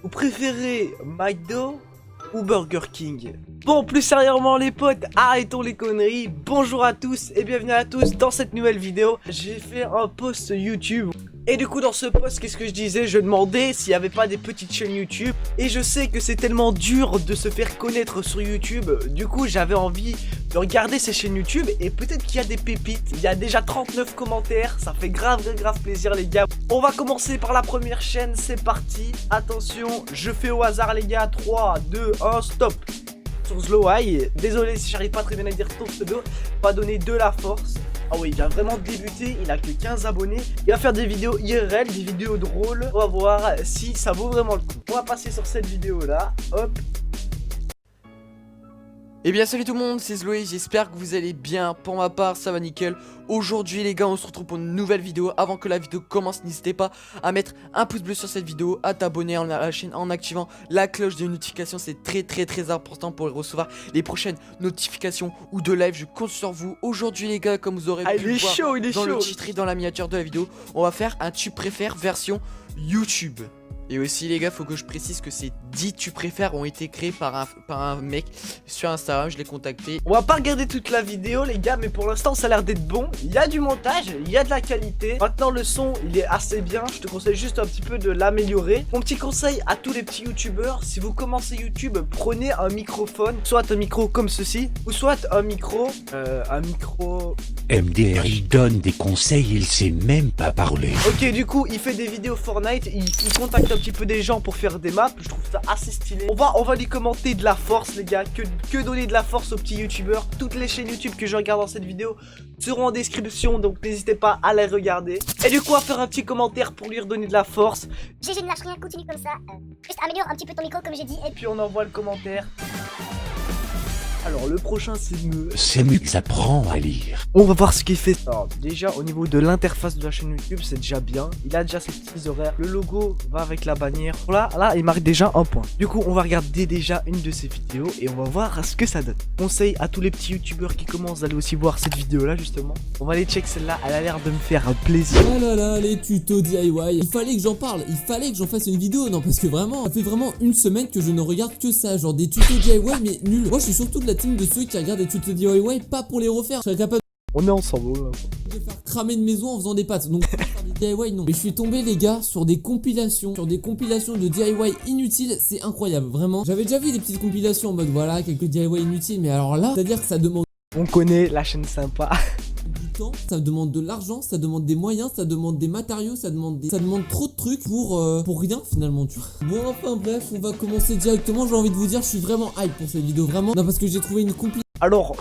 Vous préférez McDo ou Burger King? Bon, plus sérieusement les potes, arrêtons les conneries. Bonjour à tous et bienvenue à tous dans cette nouvelle vidéo. J'ai fait un post YouTube. Et du coup dans ce post, qu'est-ce que je disais? Je demandais s'il n'y avait pas des petites chaînes YouTube. Et je sais que c'est tellement dur de se faire connaître sur YouTube. Du coup j'avais envie de regarder ces chaînes YouTube. Et peut-être qu'il y a des pépites. Il y a déjà 39 commentaires. Ça fait grave plaisir les gars. On va commencer par la première chaîne, c'est parti. Attention, je fais au hasard les gars. 3, 2, 1, stop. Sur Slow Eye, désolé si j'arrive pas très bien à dire ton pseudo. Pas donner de la force. Ah oui, il vient vraiment de débuter, il a que 15 abonnés. Il va faire des vidéos IRL, des vidéos drôles. On va voir si ça vaut vraiment le coup. On va passer sur cette vidéo là, hop. Et bien salut tout le monde, c'est Sloé, j'espère que vous allez bien. Pour ma part ça va nickel. Aujourd'hui les gars on se retrouve pour une nouvelle vidéo. Avant que la vidéo commence, n'hésitez pas à mettre un pouce bleu sur cette vidéo, à t'abonner à la chaîne en activant la cloche de notification. C'est très important pour recevoir les prochaines notifications ou de live. Je compte sur vous. Aujourd'hui les gars, comme vous aurez pu le voir dans le titre et dans la miniature de la vidéo, on va faire un tu préfères version YouTube. Et aussi les gars, faut que je précise que ces 10 tu préfères ont été créés par un mec sur Instagram, je l'ai contacté. On va pas regarder toute la vidéo les gars, mais pour l'instant ça a l'air d'être bon. Il y a du montage, il y a de la qualité. Maintenant le son il est assez bien, je te conseille juste un petit peu de l'améliorer. Mon petit conseil à tous les petits youtubeurs, si vous commencez YouTube, prenez un microphone, soit un micro comme ceci, ou soit un micro... MDR il donne des conseils, il sait même pas parler. Ok, du coup il fait des vidéos Fortnite, il contacte un petit peu des gens pour faire des maps. Je trouve ça assez stylé. On va lui commenter de la force les gars. Que donner de la force aux petits youtubeurs. Toutes les chaînes YouTube que je regarde dans cette vidéo seront en description, donc n'hésitez pas à les regarder. Et du coup on va faire un petit commentaire pour lui redonner de la force. GG ne lâche rien, continue comme ça. Juste améliore un petit peu ton micro comme j'ai dit. Et puis on envoie le commentaire. Alors le prochain C'est mieux que ça prend à lire. On va voir ce qu'il fait. Alors déjà au niveau de l'interface de la chaîne YouTube c'est déjà bien. Il a déjà ses petits horaires. Le logo va avec la bannière. Là il marque déjà un point. Du coup on va regarder déjà une de ses vidéos et on va voir ce que ça donne. Conseil à tous les petits youtubeurs qui commencent d'aller aussi voir cette vidéo là justement. On va aller check celle-là, elle a l'air de me faire un plaisir. Oh là là, les tutos DIY. Il fallait que j'en parle, il fallait que j'en fasse une vidéo. Non parce que vraiment, ça fait vraiment une semaine que je ne regarde que ça. Genre des tutos DIY mais nul. Moi je suis surtout de la team de ceux qui regardent des tutos DIY, pas pour les refaire. Je serais capable on est ensemble là. de faire cramer une maison en faisant des pâtes. Donc faire des DIY non. Mais je suis tombé les gars sur des compilations de DIY inutiles. C'est incroyable vraiment. J'avais déjà vu des petites compilations en mode voilà quelques DIY inutiles. Mais alors là, c'est à dire que ça demande on connaît la chaîne sympa. du temps, ça demande de l'argent, ça demande des moyens, ça demande des matériaux, ça demande trop de trucs pour rien finalement tu vois. Bon enfin bref, on va commencer directement. J'ai envie de vous dire, je suis vraiment hype pour cette vidéo vraiment. Non parce que j'ai trouvé une compilation. Alors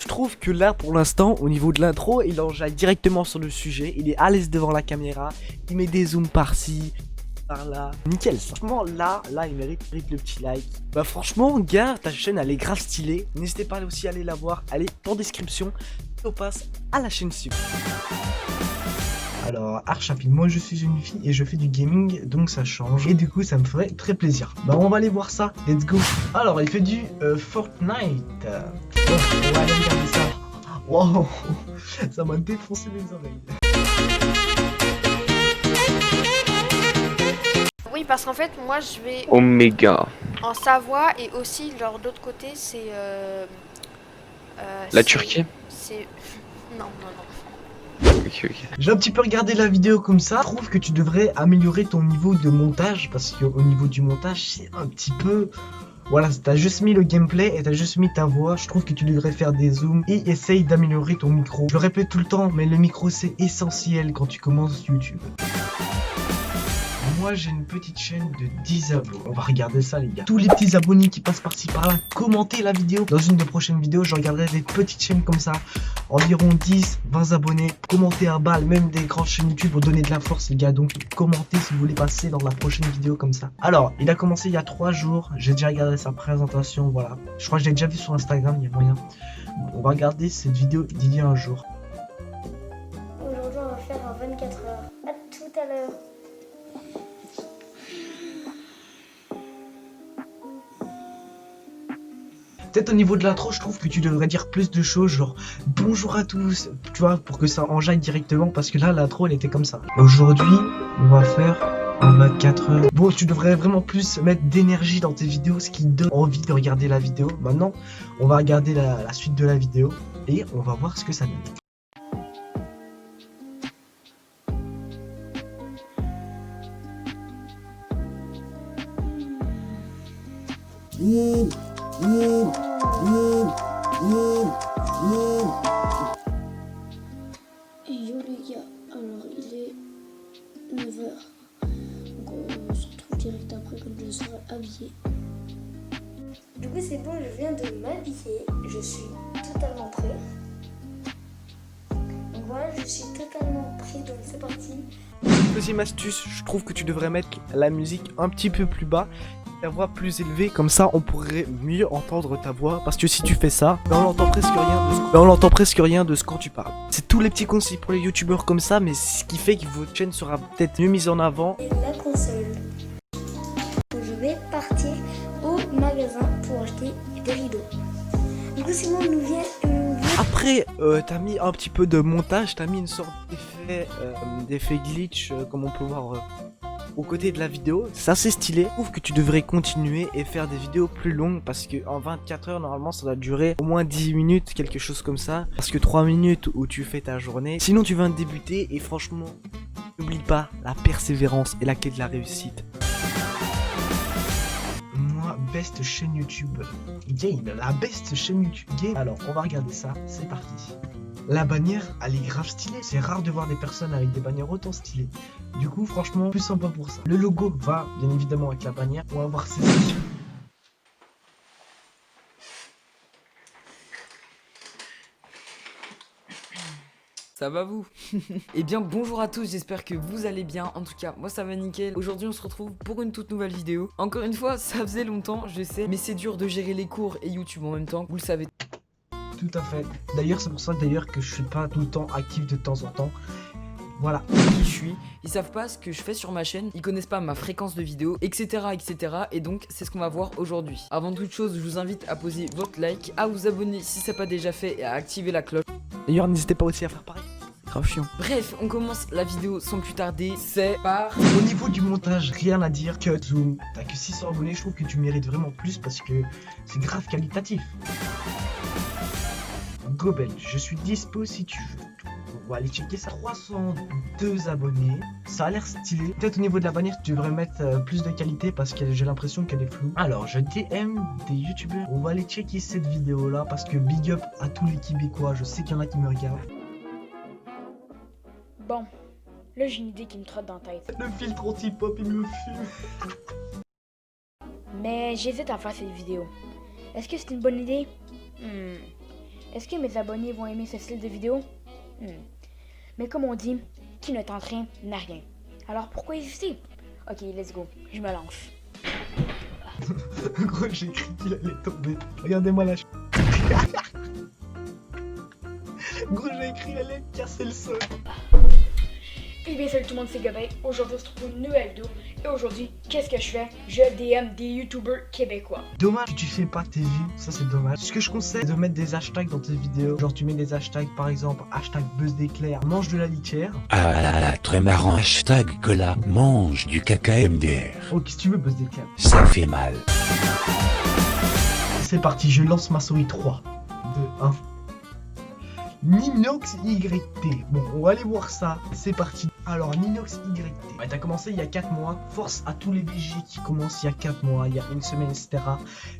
je trouve que là pour l'instant au niveau de l'intro il enjaille directement sur le sujet. Il est à l'aise devant la caméra. Il met des zooms par-ci par là. Nickel ça. Franchement là il mérite le petit like. Bah franchement gars, ta chaîne elle est grave stylée. N'hésitez pas aussi à aller la voir. Elle est en description. On passe à la chaîne suivante. Alors, archi rapide, moi je suis une fille et je fais du gaming, donc ça change. Et du coup, ça me ferait très plaisir. Bah, on va aller voir ça, let's go. Alors, il fait du Fortnite. Oh, on va aller regarder ça. Wow, ça m'a défoncé les oreilles. Oui, parce qu'en fait, moi je vais Oméga. en Savoie et aussi, genre, d'autre côté, c'est. La Turquie. C'est. Non. Ok. J'ai un petit peu regardé la vidéo comme ça. Je trouve que tu devrais améliorer ton niveau de montage parce qu'au niveau du montage, c'est un petit peu. Voilà, t'as juste mis le gameplay et t'as juste mis ta voix. Je trouve que tu devrais faire des zooms et essaye d'améliorer ton micro. Je le répète tout le temps, mais le micro c'est essentiel quand tu commences YouTube. Moi j'ai une petite chaîne de 10 abonnés. On va regarder ça les gars. Tous les petits abonnés qui passent par-ci par-là, commentez la vidéo. Dans une de prochaines vidéos, je regarderai des petites chaînes comme ça. Environ 10, 20 abonnés. Commentez à balle, même des grandes chaînes YouTube pour donner de la force les gars. Donc commentez si vous voulez passer dans la prochaine vidéo comme ça. Alors, il a commencé il y a 3 jours. J'ai déjà regardé sa présentation, voilà. Je crois que je l'ai déjà vu sur Instagram, il y a moyen. On va regarder cette vidéo d'il y a un jour. Aujourd'hui, on va faire un 24 heures. À tout à l'heure. Peut-être au niveau de l'intro, je trouve que tu devrais dire plus de choses, genre bonjour à tous, tu vois, pour que ça enjaille directement, parce que là, l'intro, elle était comme ça. Aujourd'hui, on va faire en 24 heures. Bon, tu devrais vraiment plus mettre d'énergie dans tes vidéos, ce qui donne envie de regarder la vidéo. Maintenant, on va regarder la suite de la vidéo et on va voir ce que ça donne. Yo les gars, alors il est 9h. Donc on se retrouve direct après quand je serai habillé. Du coup c'est bon, je viens de m'habiller. Je suis totalement prêt. Donc voilà, je suis totalement prêt, donc c'est parti. Deuxième astuce, je trouve que tu devrais mettre la musique un petit peu plus bas, ta voix plus élevée, comme ça on pourrait mieux entendre ta voix, parce que si tu fais ça, on n'entend presque rien de ce quand tu parles. C'est tous les petits conseils pour les youtubeurs comme ça, mais ce qui fait que votre chaîne sera peut-être mieux mise en avant. Et la console. Je vais partir au magasin pour acheter des rideaux. Du coup c'est bon, on nous vient... Après, t'as mis un petit peu de montage, t'as mis une sorte d'effet glitch, comme on peut voir au côté de la vidéo. C'est assez stylé. Je trouve que tu devrais continuer et faire des vidéos plus longues, parce que en 24 heures, normalement, ça doit durer au moins 10 minutes, quelque chose comme ça. Parce que 3 minutes où tu fais ta journée. Sinon, tu viens de débuter et franchement, n'oublie pas, la persévérance est la clé de la réussite. Best chaîne YouTube game, la best chaîne YouTube game. Alors on va regarder ça, c'est parti. La bannière, elle est grave stylée. C'est rare de voir des personnes avec des bannières autant stylées. Du coup franchement plus sympa pour ça. Le logo va bien évidemment avec la bannière. On va voir ces ici. Ça va vous? Eh bien bonjour à tous, j'espère que vous allez bien. En tout cas moi ça va nickel. Aujourd'hui on se retrouve pour une toute nouvelle vidéo. Encore une fois ça faisait longtemps je sais, mais c'est dur de gérer les cours et YouTube en même temps, vous le savez. Tout à fait. D'ailleurs c'est pour ça d'ailleurs que je suis pas tout le temps actif de temps en temps. Voilà. Qui je suis, ils savent pas ce que je fais sur ma chaîne, ils connaissent pas ma fréquence de vidéo, etc. Et donc c'est ce qu'on va voir aujourd'hui. Avant toute chose je vous invite à poser votre like, à vous abonner si c'est pas déjà fait et à activer la cloche. D'ailleurs n'hésitez pas aussi à faire pareil. Grave chiant. Bref, on commence la vidéo sans plus tarder, c'est par... Au niveau du montage, rien à dire, cut, zoom. T'as que 600 abonnés, je trouve que tu mérites vraiment plus parce que c'est grave qualitatif. Gobel, je suis dispo si tu veux. On va aller checker ça. 302 abonnés, ça a l'air stylé. Peut-être au niveau de la bannière, tu devrais mettre plus de qualité parce que j'ai l'impression qu'elle est floue. Alors, je DM des youtubeurs. On va aller checker cette vidéo là parce que big up à tous les Québécois. Je sais qu'il y en a qui me regardent. Bon, là j'ai une idée qui me trotte dans la tête. Le filtre anti-pop, il me fume. Mais j'hésite à faire cette vidéo. Est-ce que c'est une bonne idée? Est-ce que mes abonnés vont aimer ce style de vidéo? Mais comme on dit, qui ne tente rien n'a rien. Alors pourquoi hésiter? Ok, let's go, je me lance. Gros, j'ai cru qu'il allait tomber. Regardez-moi là. Gros, j'ai écrit, elle allait casser le sol. Et bien salut tout le monde, c'est Gobel. Aujourd'hui on se retrouve pour une nouvelle vidéo. Et aujourd'hui, qu'est-ce que je fais? Je DM des youtubeurs québécois. Dommage que tu fais pas tes vues, ça c'est dommage. Ce que je conseille, c'est de mettre des hashtags dans tes vidéos. Genre tu mets des hashtags par exemple, hashtag buzz d'éclair, mange de la litière. Ah là là, très marrant, hashtag Cola, mange du caca MDR. Oh, qu'est-ce que tu veux buzz d'éclair? Ça fait mal. C'est parti, je lance ma souris 3, 2, 1. Ninox YT. Bon, on va aller voir ça. C'est parti. Alors, Ninox YT. Ouais, t'as commencé il y a 4 mois. Force à tous les VG qui commencent il y a 4 mois, il y a une semaine, etc.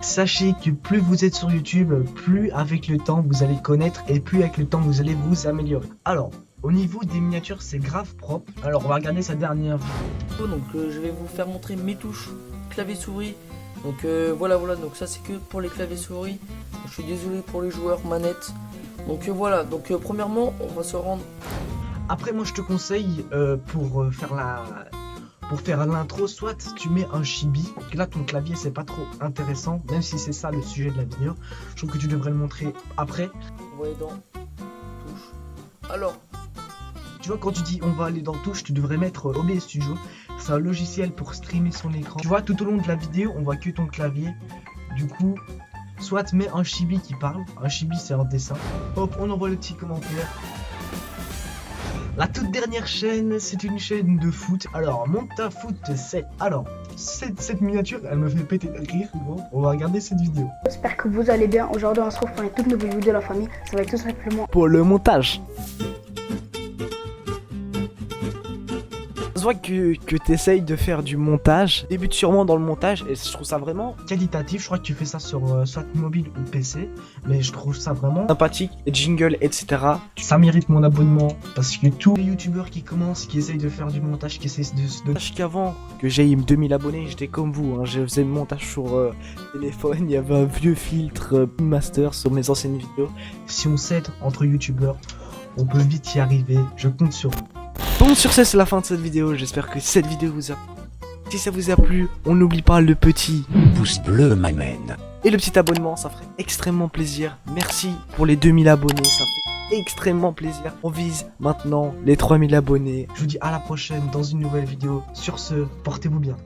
Sachez que plus vous êtes sur YouTube, plus avec le temps vous allez connaître et plus avec le temps vous allez vous améliorer. Alors, au niveau des miniatures, c'est grave propre. Alors, on va regarder sa dernière vidéo. Donc je vais vous faire montrer mes touches clavier souris. Donc voilà, donc ça c'est que pour les claviers souris. Je suis désolé pour les joueurs manettes. Donc voilà, donc premièrement on va se rendre. Après moi je te conseille pour faire l'intro, soit tu mets un chibi. Là ton clavier c'est pas trop intéressant, même si c'est ça le sujet de la vidéo. Je trouve que tu devrais le montrer après. Vous voyez dans touche. Alors tu vois, quand tu dis on va aller dans touche, tu devrais mettre OBS Studio. C'est un logiciel pour streamer son écran. Tu vois, tout au long de la vidéo, on voit que ton clavier. Du coup, soit mets un chibi qui parle. Un chibi, c'est un dessin. Hop, on envoie le petit commentaire. La toute dernière chaîne, c'est une chaîne de foot. Alors, Monta Foot 7. Alors, cette miniature, elle me fait péter de rire, gros. On va regarder cette vidéo. J'espère que vous allez bien. Aujourd'hui, on se retrouve pour une toute nouvelle vidéo de la famille. Ça va être tout simplement Pour le montage. Je vois que tu essayes de faire du montage. Débute sûrement dans le montage et je trouve ça vraiment Qualitatif, je crois que tu fais ça sur soit mobile ou PC. Mais je trouve ça vraiment sympathique, jingle, etc. ça mérite mon abonnement. Parce que tous les youtubeurs qui commencent, qui essayent de faire du montage, qui essayent de... Sache qu'avant que j'aie 2000 abonnés, j'étais comme vous, hein. Je faisais le montage sur téléphone, il y avait un vieux filtre master sur mes anciennes vidéos. Si on s'aide entre youtubeurs, on peut vite y arriver. Je compte sur vous. Bon, sur ce, c'est la fin de cette vidéo. J'espère que cette vidéo vous a... Si ça vous a plu, on n'oublie pas le petit Pouce bleu m'amène. et le petit abonnement, ça ferait extrêmement plaisir. Merci pour les 2000 abonnés, ça fait extrêmement plaisir. On vise maintenant les 3000 abonnés. Je vous dis à la prochaine dans une nouvelle vidéo. Sur ce, portez-vous bien.